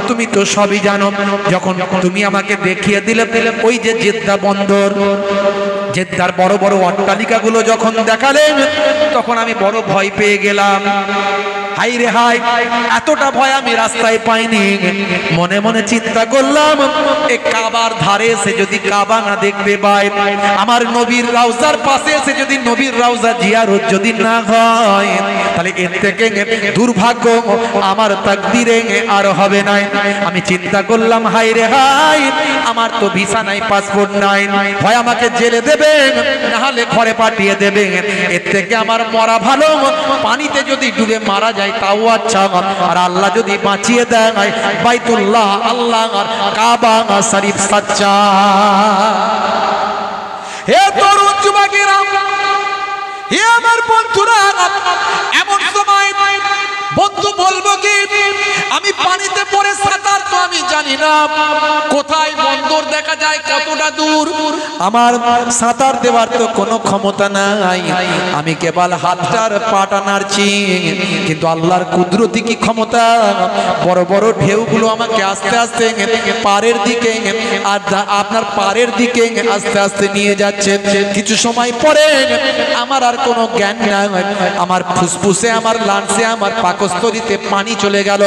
তুমি তো সবই জানো। যখন তুমি আমাকে দেখিয়ে দিলে ওই যে জেদ্দা বন্দর, জেদ্দার বড় বড় অট্টালিকাগুলো যখন দেখালেন, তখন আমি বড় ভয় পেয়ে গেলাম। হাই রে হাই, এতটা ভয় আমি রাস্তায় পাইনি। মনে মনে চিন্তা করলাম, এই কাবার ধারে এসে যদি কাবা না দেখতে পাই, আমার নবীর রওজার পাশে এসে যদি নবীর রওজা জিয়ারত যদি না হয়, তাহলে এর থেকে দুর্ভাগ্য আমার তাকদিরে আর হবে না। আমি চিন্তা করলাম, হাই রে হাই, আমার তো ভিসা নাই, পাসপোর্ট নাই, হয় আমাকে জেলে দেবে, না হলে ঘরে পাঠিয়ে দেবে, এর থেকে আমার মরা ভালো। পানিতে যদি ডুবে মারা যায় তাও আচ্ছা, আর আল্লাহ যদি বাঁচিয়ে দেয়, বাইতুল্লাহ আল্লাহ আর কাবা শরীফ সাচ্চা। হে তরুণ যুবকেরা, হে আমার বন্ধুরা, এমন সময় বন্ধু বলবো কি, আমি পানিতে পড়ে সাঁতার তো আমি জানি জানি না, কোথায় বন্দর দেখা যায় কতটা দূর, আমার সাঁতার দেওয়ার তো কোনো ক্ষমতা নাই, আমি কেবল হাতটার পাটা নাড়ছি, কিন্তু আল্লাহর কুদরতি কি ক্ষমতা, বড় বড় ঢেউগুলো আমাকে আস্তে আস্তে পাড়ের দিকে আর আপনার পাড়ের দিকে আস্তে আস্তে নিয়ে যাচ্ছে। কিছু সময় পরে আমার আর কোনো জ্ঞান নাই, আমার ফুসফুসে, আমার লাংসে, আমার পাকস্থলীতে পানি চলে গেল,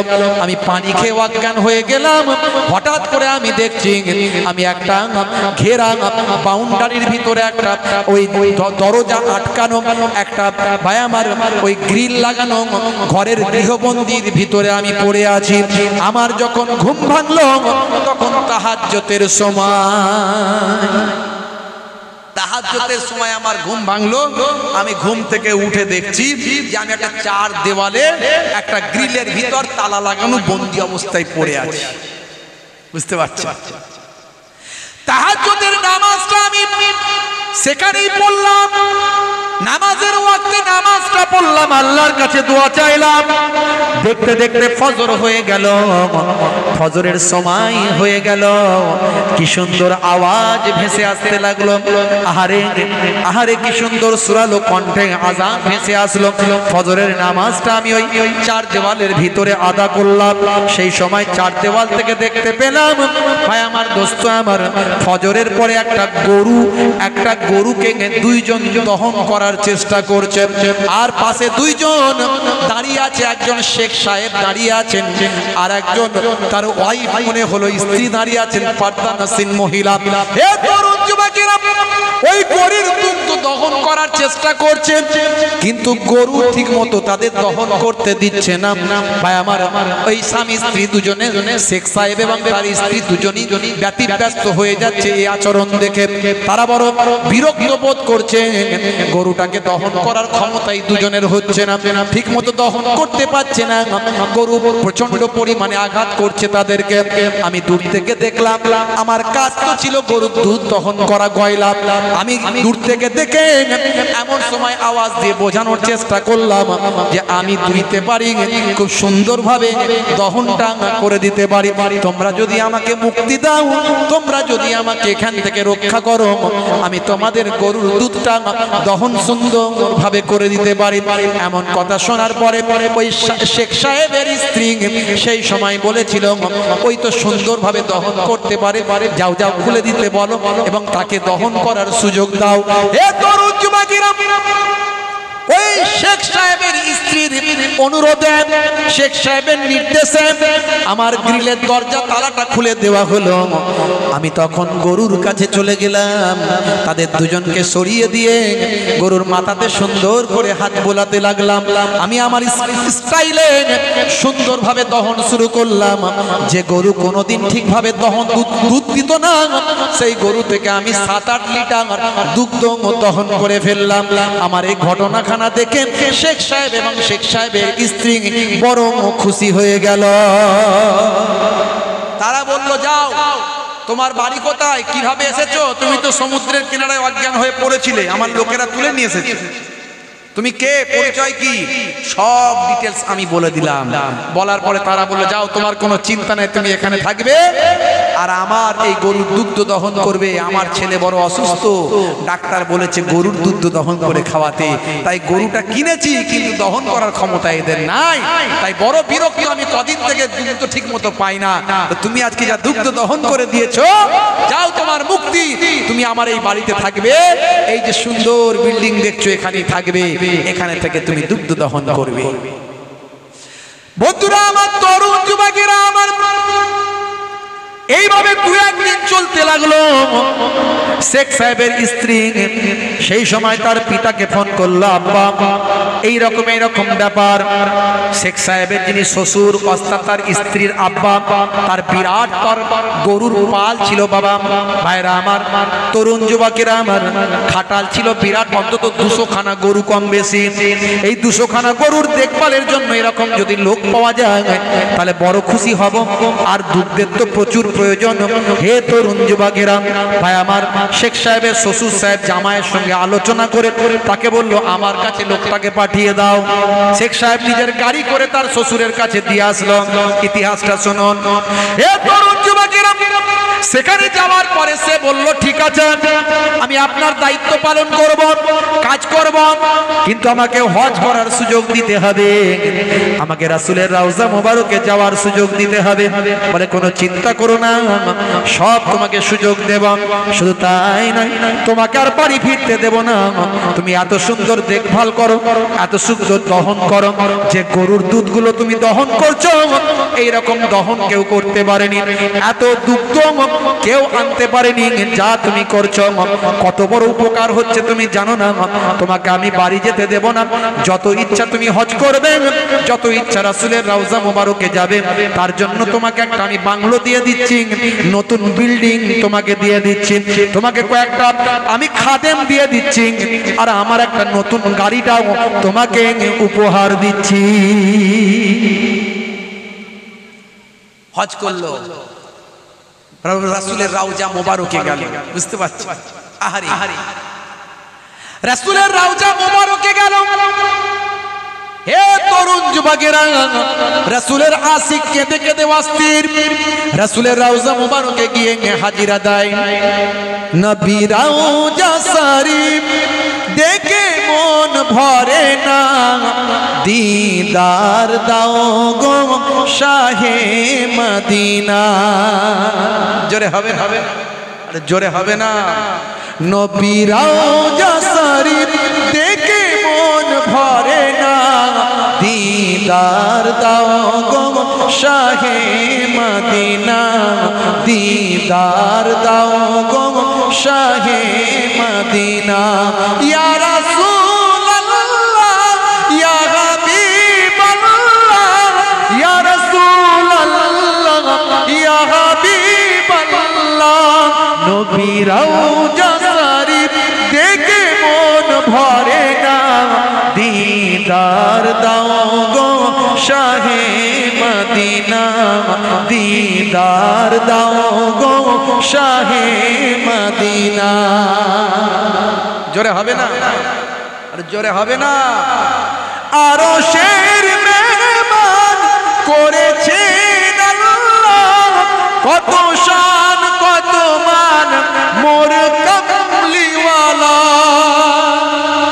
আমি পানি খেয়ে অজ্ঞান হয়ে গেলাম। হঠাৎ করে আমি দেখছি আমি একটা ঘেরা বাউন্ডারির ভিতরে একটা ওই দরজা আটকানো একটা ভাই আমার ওই গ্রিল লাগানো ঘরের গৃহবন্দীর ভিতরে আমি পড়ে আছি। আমার যখন ঘুম ভাঙলো তখন তাহাজ্জুদের সময় আমার ঘুম ভাঙলো। আমি ঘুম থেকে উঠে দেখছি যে আমি একটা চার দেওয়ালে একটা গ্রিলের ভিতর তালা লাগানো বন্দি অবস্থায় পড়ে আছি। বুঝতে পারছি, তাহাজ্জুদের নামাজটা আমি সেখানেই পড়লাম, নামাজের ওয়াক্তে নামাজটা পড়লাম, আল্লাহর কাছে দোয়া চাইলাম। দেখতে দেখতে ফজর হয়ে গেল, ফজরের সময় হয়ে গেল, কি সুন্দর আওয়াজ ভেসে আসতে লাগলো, আহারে আহারে কি সুন্দর সুরালো কণ্ঠে আযান ভেসে আসলো। ফজরের নামাজটা আমি ওই চার দেওয়ালের ভিতরে আদা করলাম। সেই সময় চার দেওয়াল থেকে দেখতে পেলাম ভাই আমার দোস্ত আমার, ফজরের পরে একটা গরুকে দুইজন দহন করার চেষ্টা করছে, আর পাশে দুইজন দাঁড়িয়ে আছে, একজন শেখ সাহেব দাঁড়িয়ে আছেন, আর একজন তার ওয়াইফ মনে হলো স্ত্রী দাঁড়িয়ে আছেন, পর্দানশীল মহিলা। হে তরুণ যুবকেরা, ওই গরুর দুধ দহন করার চেষ্টা করছে, কিন্তু গরু ঠিক মতো তাদের দহন করতে দিচ্ছে না। ভাই আমার ওই স্বামী স্ত্রী দুজনে, শেখ সাহেব এবং তার স্ত্রী দুজনই ব্যতিব্যস্ত হয়ে যাচ্ছে এই আচরণ দেখে। তারা বড় বিরক্ত বোধ করছে, গরুটাকে দহন করার ক্ষমতাই দুজনের হচ্ছে না, ঠিক মতো দহন করতে পারছে না, গরু প্রচন্ড পরিমাণে আঘাত করছে তাদেরকে। আমি দূর থেকে দেখলাম, আমার কাজ তো ছিল গরুর দুধ দহন করা, গয়লা। আমি দূর থেকে দেখে এমন সময় আওয়াজ দিয়ে বোঝানোর চেষ্টা করলাম যে আমি দুইতে পারি, খুব সুন্দরভাবে দহনটা করে দিতে পারি, তোমরা যদি আমাকে মুক্তি দাও, তোমরা যদি আমাকে এখান থেকে রক্ষা করো, আমি তোমাদের গরুর দুধটা দহন সুন্দরভাবে করে দিতে পারি। এমন কথা শোনার পরে ওই শেখ সাহেবের স্ত্রী সেই সময় বলেছিল, ওই তো সুন্দরভাবে দহন করতে পারে, যাও যাও খুলে দিতে বলো এবং তাকে দহন করার সুযোগ দাও। হে তরুণ যুবকেরা, ওই শেখ সাহেবের স্ত্রীর অনুরোধে, শেখ সাহেবের নির্দেশে আমার গ্রিলের দরজা তালাটা খুলে দেওয়া হলো। আমি তখন গরুর কাছে চলে গেলাম, তাদের দুজনকে সরিয়ে দিয়ে গরুর মাথাতে সুন্দর করে হাত বোলাতে লাগলাম। আমি আমার স্টাইলে সুন্দরভাবে দহন শুরু করলাম। যে গরু কোনোদিন ঠিকভাবে দুধ দিত না, সেই গরু থেকে আমি 7-8 লিটার দুগ্ধ দহন করে ফেললাম। আমার এই ঘটনাখানা দেখে শেখ সাহেব এবং শেখ সাহেবের স্ত্রী বড় খুশি হয়ে গেল। তারা বলল, যাও, তোমার বাড়ি কোথায়, কিভাবে এসেছো? তুমি তো সমুদ্রের কিনারায় অজ্ঞান হয়ে পড়েছিলে, আমার লোকেরা তুলে নিয়ে এসেছে। তুমি কে, পরিচয় কি, সব ডিটেলস আমি বলে দিলাম। বলার পরে তারা বলল, যাও, তোমার কোনো চিন্তা নেই, তুমি এখানে থাকবে আর আমার এই গরুর দুধ দহন করবে। আমার ছেলে বড় অসুস্থ, ডাক্তার বলেছে গরুর দুধ দহন করে খাওয়াতে, তাই গরুটা কিনেছি, কিন্তু দহন করার ক্ষমতা এদের নাই, তাই বড় বিরক্ত আমি, কদিন থেকে দুধ তো ঠিক মতো পাই না। তুমি আজকে যা দুধ দহন করে দিয়েছো, যাও, তোমার মুক্তি, তুমি আমার এই বাড়িতে থাকবে, এই যে সুন্দর বিল্ডিং দেখছো এখানেই থাকবে, এখানে থেকে তুমি দুগ্ধ দহন করবে। বন্ধুরা আমার, তরুণ যুবকেরা আমার, এইভাবে 2-1 দিন চলতে লাগলো। শেখ সাহেবের স্ত্রী সেই সময় তার পিতাকে ফোন করলো, আব্বা এইরকম ব্যাপার। শেখ সাহেবের যিনি শ্বশুর অর্থাৎ তার স্ত্রীর আব্বা, তার বিরাট গরুর পাল ছিল বাবা। ভাইরা আমার, তরুণ যুবকেরা আমার, খাটাল ছিল বিরাট, অন্তত 200 খানা গরু কম বেশি। এই 200 খানা গরুর দেখভালের জন্য এরকম যদি লোক পাওয়া যায় তাহলে বড় খুশি হব। আর দুধের তো প্রচুর প্রয়োজন। প্রয়োজন। হে তরুণ যুবকেরা, ভাই আমার শেখ সাহেবের শ্বশুর সাহেব জামাইয়ের সঙ্গে আলোচনা করে তাকে বলল আমার কাছে লোকটাকে পাঠিয়ে দাও। শেখ সাহেব নিজের গাড়ি করে তার শ্বশুরের কাছে দিয়ে আসলো। ইতিহাসটা শুনুন। হে তরুণ যুবকেরা, সেখানে যাওয়ার পরে সে বলল ঠিক আছে, আমি আপনার দায়িত্ব পালন করব, কাজ করব, কিন্তু আমাকে হজ করার সুযোগ দিতে হবে, আমাকে রাসূলের রওজা মোবারকে যাওয়ার সুযোগ দিতে হবে। বলে কোনো চিন্তা করো না, সব তোমাকে সুযোগ দেব। শুধু তাই নয়, তোমাকে আর বাড়ি ফিরতে দেব না। তুমি এত সুন্দর দেখভাল করো, এত সুন্দর দহন করো, যে গরুর দুধগুলো তুমি দহন করছো এইরকম দহন কেউ করতে পারেনি, এত দুগ্ধ কেউ আনতে পারেনি যা তুমি করছো। কত বড় উপকার হচ্ছে তুমি জানো না? তোমাকে আমি বাড়ি যেতে দেব না, যত ইচ্ছা তুমি হজ করবে, যত ইচ্ছা রাসূলের রওজা মোবারকে যাবে। তার জন্য তোমাকে একটা আমি বাংলো দিয়ে দিচ্ছি, নতুন বিল্ডিং তোমাকে দিয়ে দিচ্ছি, তোমাকে কয়েকটা আমি খাদেম দিয়ে দিচ্ছি, আর আমার একটা নতুন গাড়িটাও তোমাকে উপহার দিচ্ছি। হজ করলো, রাসূলের রওজা মোবারকে গেল। বুঝতে পারছি? আহারে রাসূলের রওজা মোবারকে গেল। হে তরুণ যুবকেরা, রাসূলের আশিক কেঁদে কেঁদে অস্থির, রাসূলের রওজা মোবারকে গিয়ে হাজিরা দেয়। নবী রওজা শরীফ দেখে মন ভরে না, দিদার দাও গো শাহে মদিনা। জোরে হবে, হবে, আরে জোরে হবে না। নবী রওজা শরীফ দেখে মন ভরে না, দিদার দাও গো শাহে মদিনা, দিদার দাও গো শাহে মদিনা। ইয়া রাসূলুল্লাহ, ইয়া হাবিবাল্লাহ, ইয়া রাসূলুল্লাহ, ইয়া হাবিবাল্লাহ। নবী রওজা শরীফ দেখে মন ভরে না, দিদার দাও গো শাহে মদিনা, দিদার দাও গো শাহে মদিনা। জোরে হবে না? আরে জোরে হবে না? আরশের মেহমান করেছেন আল্লাহ, কত শান কত মান মোর কামলিওয়ালা।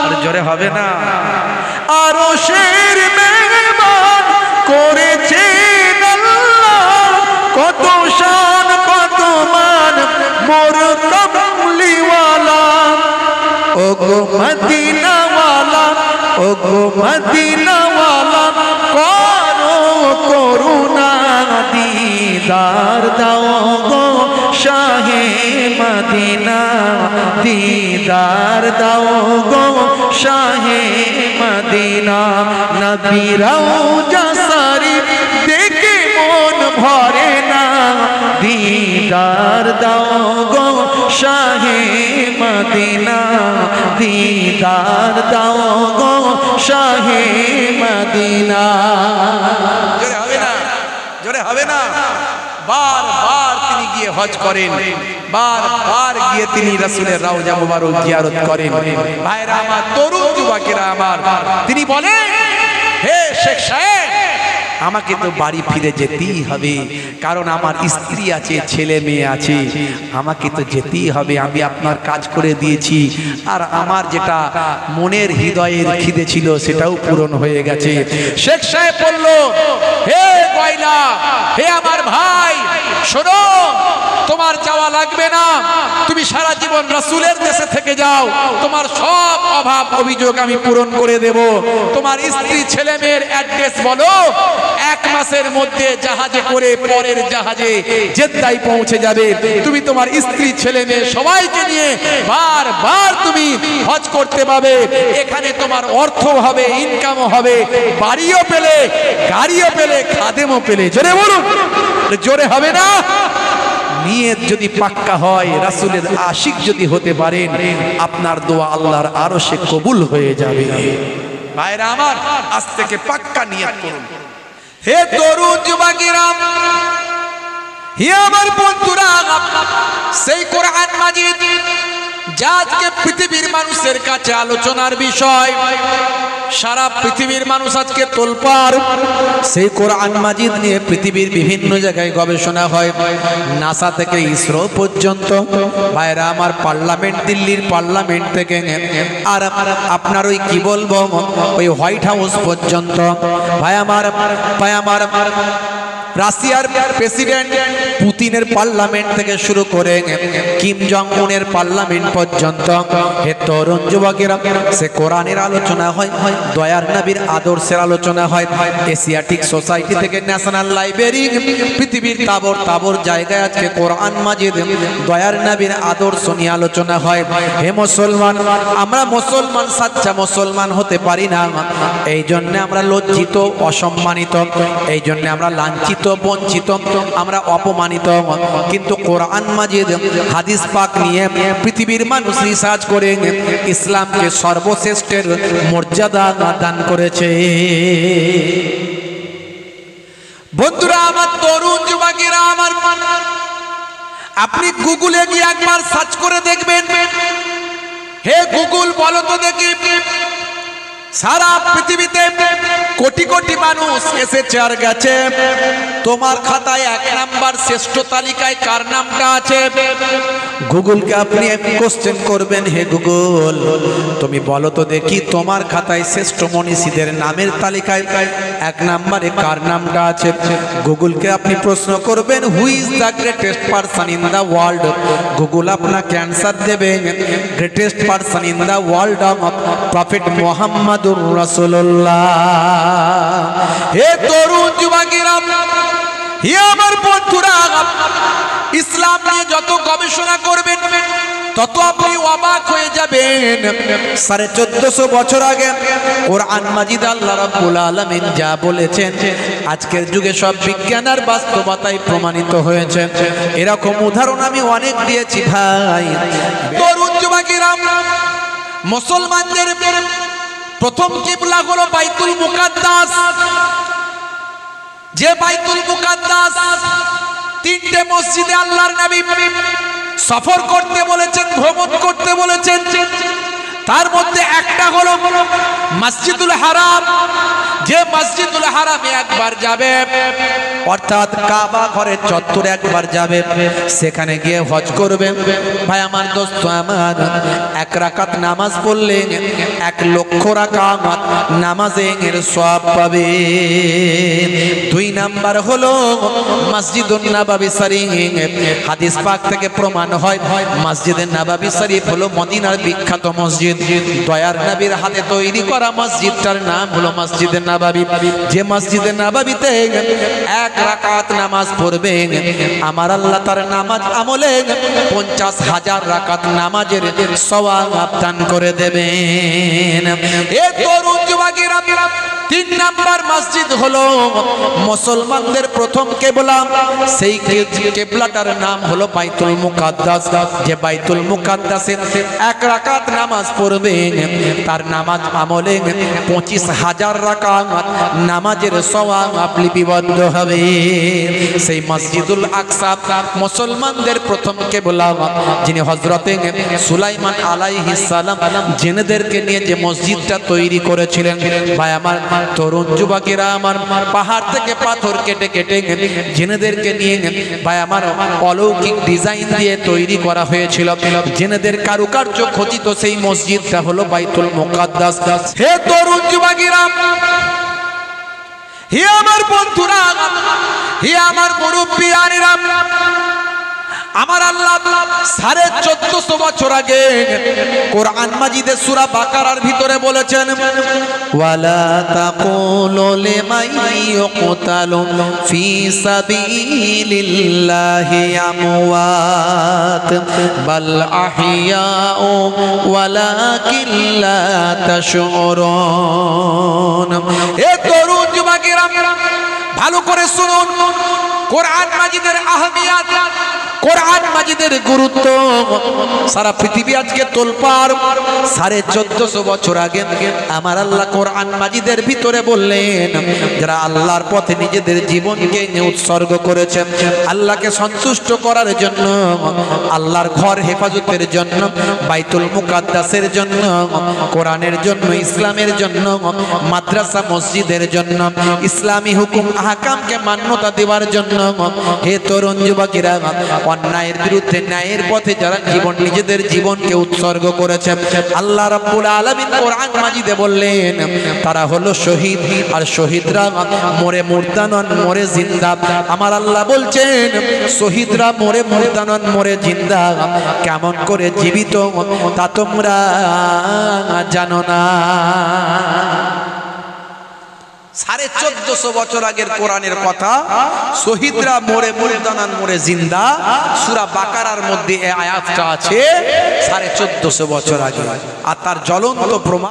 আরে জোরে হবে না? আরশের মেহমান করেছেন আল্লাহ, কত শান কত মান মোর কামলিওয়ালা। ও গো মদিনাওয়ালা, ও গো মদিনাওয়ালা, করো করুণা, দিদার দাও গো শাহে মদিনা, দিদার দাও গো শাহে মদিনা। নবী রওজা শরীফ দেখে মন ভরে না, দিদার দাও গো শাহে মদিনা, দিদার দাও গো শাহে মদিনা। জোরে হবে না? জোরে হবে না? বারবার তিনি গিয়ে হজ করেন, বারবার গিয়ে তিনি রাসূলের রওজা মোবারক জিয়ারত করেন। ভাইরা আমার, তরুণ যুবকেরা আমার, তিনি বলেন হে শেখ সাহেব, আমাকে তো বাড়ি ফিরে যেতেই হবে, কারণ আমার স্ত্রী আছে, ছেলে মেয়ে আছে, আমাকে তো যেতেই হবে। আমি আপনার কাজ করে দিয়েছি, আর আমার যেটা মনের হৃদয়ের খিদে ছিল সেটাও পূরণ হয়ে গেছে। শেখ সাহেব বলল, হে গয়লা, হে আমার ভাই, শোনো, তোমার যাওয়া লাগবে না, তুমি সারা জীবন রাসূলের দেশে থেকে যাও, তোমার সব অভাব অভিযোগ আমি পূরণ করে দেব। তোমার স্ত্রী ছেলে মেয়ের অ্যাড্রেস বলো, 1 মাসের মধ্যে জাহাজে করে পরের জাহাজে জেদ্দায় পৌঁছে যাবে। তুমি তোমার স্ত্রী ছেলে মেয়ে সবাইকে নিয়ে বারবার তুমি হজ করতে পাবে। এখানে তোমার অর্থ হবে, ইনকামও হবে, বাড়িও পেলে, গাড়িও পেলে, খাদেমও পেলে। জোরে বলুন, জোরে হবে না? নিয়ত যদি পাক্কা হয়, রাসূলের আশিক যদি হতে পারেন, আপনার দোয়া আল্লাহর আরশে কবুল হয়ে যাবে। ভাইরা আমার, আজ থেকে পাক্কা নিয়ত করুন। হে তরুণ যুবকেরা, হে আমার বন্ধুরা, সেই কোরআন মাজিদ যা আজকে পৃথিবীর মানুষের কাছে আলোচনার বিষয়, সারা পৃথিবীর মানুষ আজকে তোলপাড়। সেই কোরআন মাজিদ নিয়ে পৃথিবীর বিভিন্ন জায়গায় গবেষণা হয়, নাসা থেকে ইসরো পর্যন্ত। ভাইরা আমার, পার্লামেন্ট, দিল্লির পার্লামেন্ট থেকে আর আপনার ওই কি বলবো, ওই হোয়াইট হাউস পর্যন্ত। ভাই আমার রাশিয়ার প্রেসিডেন্ট পুতিনের পার্লামেন্ট থেকে শুরু করে কিম জং উনের পার্লামেন্ট পর্যন্ত, হে তরুণ যুবকেরা, সে কোরআনের আলোচনা হয়, দয়ার নবীর আদর্শের আলোচনা হয়। এশিয়াটিক সোসাইটি থেকে ন্যাশনাল লাইব্রেরি, পৃথিবীর তাবর তাবর জায়গায় আজকে কোরআন মাজিদ, দয়ার নবীর আদর্শ নিয়ে আলোচনা হয়। হে মুসলমান, আমরা মুসলমান সাচ্চা মুসলমান হতে পারি না, এই জন্য আমরা লজ্জিত, অসম্মানিত, এই জন্য আমরা লাঞ্ছিত, বঞ্চিত, আমরা অপমানিত। কিন্তু কোরআন মাজিদ হাদিস পাক নিয়ে পৃথিবীর মানুষ রিসার্চ করে ইসলামকে সর্বশ্রেষ্ঠের মর্যাদা দান করেছে। বন্ধুরা আমার, তরুণ যুবকেরা আমার, আপনি গুগলে গিয়ে একবার সার্চ করে দেখবেন। হে গুগল, বলো তো দেখি, সারা পৃথিবীতে কোটি কোটি মানুষ এসেছে আর গেছে, তোমার খাতায় 1 নাম্বার শ্রেষ্ঠ তালিকায় কার নামটা আছে? গুগলকে আপনি কোশ্চেন করবেন, হে গুগল, তুমি বলো তো দেখি, তোমার খাতায় শ্রেষ্ঠ মনীষীদের নামের তালিকায় 1 নাম্বারে কার নামটা আছে? গুগলকে আপনি প্রশ্ন করবেন, who is the greatest person in the world? Google আপনাকে অ্যান্সার দেবে, greatest person in the world of prophet মুহাম্মাদুর রাসূলুল্লাহ। হে তরুণ যুবকেরা, হে আমার বন্ধুরা, ইসলাম নিয়ে যত গবেষণা করবেন তত আপনি অবাক হয়ে যাবেন। 1450 বছর আগে কোরআন মাজিদ আল্লাহ রাব্বুল আলামিন যা বলেছেন, আজকের যুগে সব বিজ্ঞান আর বাস্তবতায় প্রমাণিত হয়েছে। এরকম উদাহরণ আমি অনেক দিয়েছি ভাই। তরুণ যুবকেরা, মুসলমানদের প্রথম কিবলা হলো বাইতুল মুকাদ্দাস। যে বাইতুল মুকাদ্দাস 3টে মসজিদে আল্লাহর নবী সফর করতে বলেছেন, ভ্রমণ করতে বলেছেন। তার মধ্যে একটা হলো মসজিদুল হারাম। যে মসজিদুল হারামে একবার যাবে, অর্থাৎ কাবা ঘরের চত্বরে একবার যাবে, সেখানে গিয়ে হজ করবে। ভাই আমার, দোস্ত আমার, 1 রাকাত নামাজ পড়লে 1 লক্ষ রাকাত নামাজের সওয়াব পাবে। 2 নাম্বার হলো মসজিদুন নববী শরীফ। হাদিস পাক থেকে প্রমাণ হয়, মসজিদে নববী শরীফ হলো মদিনার বিখ্যাত মসজিদ। দয়ার নবীর হাতে তৈরি করা মসজিদটার নাম হলো মসজিদে নববী। যে মসজিদে নববীতে 1 রাকাত নামাজ পড়বে, আমার আল্লাহ তার নামাজ আমলে 50,000 রাকাত নামাজের সওয়াব দান করে দেবেন। এ তরুণ যুবকেরা, 3 নাম্বার মসজিদ হলো মুসলমানদের প্রথম কিবলা। সেই কিবলাটার নাম হলো বাইতুল মুকাদ্দাস। যে বাইতুল মুকাদ্দাসে 1 রাকাত নামাজ পড়বে, তার নামাজ আমলে 25,000 রাকাত নামাজের সওয়াব লিপিবদ্ধ হবে। সেই মসজিদুল আকসা মুসলমানদের প্রথম কিবলা, যিনি হযরতে সুলাইমান আলাইহিস সালাম জিনেদেরকে নিয়ে যে মসজিদটা তৈরি করেছিলেন। ভাই আমার, তরুণ যুবকেরা আমার, পাহাড় থেকে পাথর কেটে কেটে জিনেদেরকে নিয়ে, ভাই আমার, অলৌকিক ডিজাইন দিয়ে তৈরি করা হয়েছিল। জিনেদের কারুকার্য খচিত সেই মসজিদটা হলো বাইতুল মুকাদ্দাস। হে তরুণ যুবকেরা, হে আমার বন্ধুরা, হে আমার মুরব্বিয়ানেরা, আমার আল্লাহ 1450 বছর আগে কোরআন মাজিদে সূরা বাকারার ভিতরে বলেছেন, ওয়ালা তাকুলু লিমান ইউকতালু ফি সাবিলিল্লাহি আমওয়াত বাল আহইয়াউ ওয়ালাকিন লা তাশউরুন। এ তরুণ যুবকেরা, ভালো করে শুনুন, কোরআন মাজিদের আহমিয়াত কোরআন মাজিদের গুরুত্ব সারা পৃথিবী আজকে তোলপাড়। 1450 বছর আগে আমার আল্লাহ কোরআন মাজিদের ভিতরে বললেন, যারা আল্লাহর পথে নিজেদের জীবনকে উৎসর্গ করেছে আল্লাহকে সন্তুষ্ট করার জন্য, আল্লাহর ঘর হেফাজতের জন্য, বাইতুল মুকাদ্দাসের জন্য, কোরআনের জন্য, ইসলামের জন্য, মাদ্রাসা মসজিদের জন্য, ইসলামী হুকুম আহকামকে মান্যতা দেওয়ার জন্য, হে তরুণ যুবকেরা, অন্যায়ের বিরুদ্ধে ন্যায়ের পথে যারা নিজেদের জীবনকে উৎসর্গ করেছে আল্লাহ রাব্বুল আলামিন কোরআন মাজিদে বললেন তারা হলো শহীদ। আর শহীদরা মরে মুর্দা নন, মরে জিন্দা। আমার আল্লাহ বলছেন শহীদরা মরে মুর্দা নন, মরে জিন্দা। কেমন করে জীবিত তা তোমরা জানো না। 1450 বছর আগের কোরআনের কথা, শহীদরা মরে মুর্দা নন, মরে জিন্দা। সূরা বাকারার মধ্যে এই আয়াতটা আছে 1450 বছর আগে, আর তার জ্বলন্ত প্রমাণ